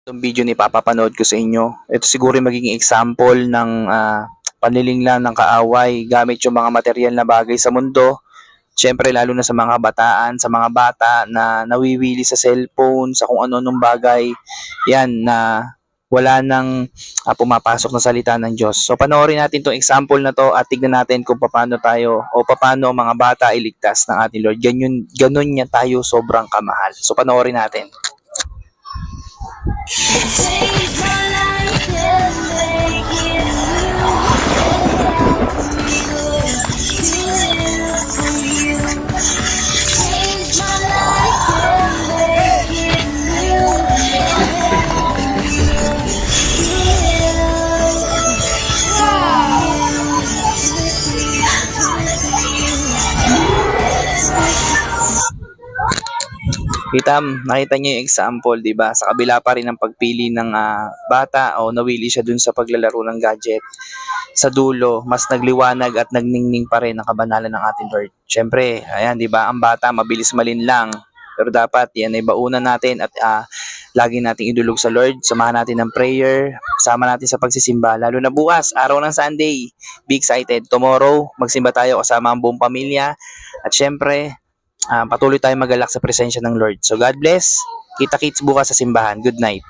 Itong video ni papapanood ko sa inyo. Ito siguro yung magiging example ng panlilinglang ng kaaway gamit yung mga material na bagay sa mundo. Siyempre lalo na sa mga kabataan, sa mga bata na nawiwili sa cellphone, sa kung ano-anong bagay. Yan na wala nang pumapasok na salita ng Diyos. So panoorin natin itong example na to at tignan natin kung paano tayo o paano mga bata iligtas ng ating Lord. Ganun niya tayo sobrang kamahal. So panoorin natin. Change my life and make it new. Change my life and make it new. Nakita niyo yung example, 'di ba? Sa kabila pa rin ng pagpili ng bata o nawili siya dun sa paglalaro ng gadget. Sa dulo, mas nagliwanag at nagningning pa rin ang kabanalan ng ating Lord. Syempre, ayan, 'di ba? Ang bata mabilis malinlang. Pero dapat yan ay baunan natin at lagi nating idulog sa Lord. Samahan natin ng prayer, sama natin sa pagsisimba. Lalo na bukas, araw ng Sunday. Be excited. Tomorrow, magsimba tayo kasama ang buong pamilya. At syempre, patuloy tayong magalak sa presensya ng Lord. So God bless. Kita-kits bukas sa simbahan. Good night.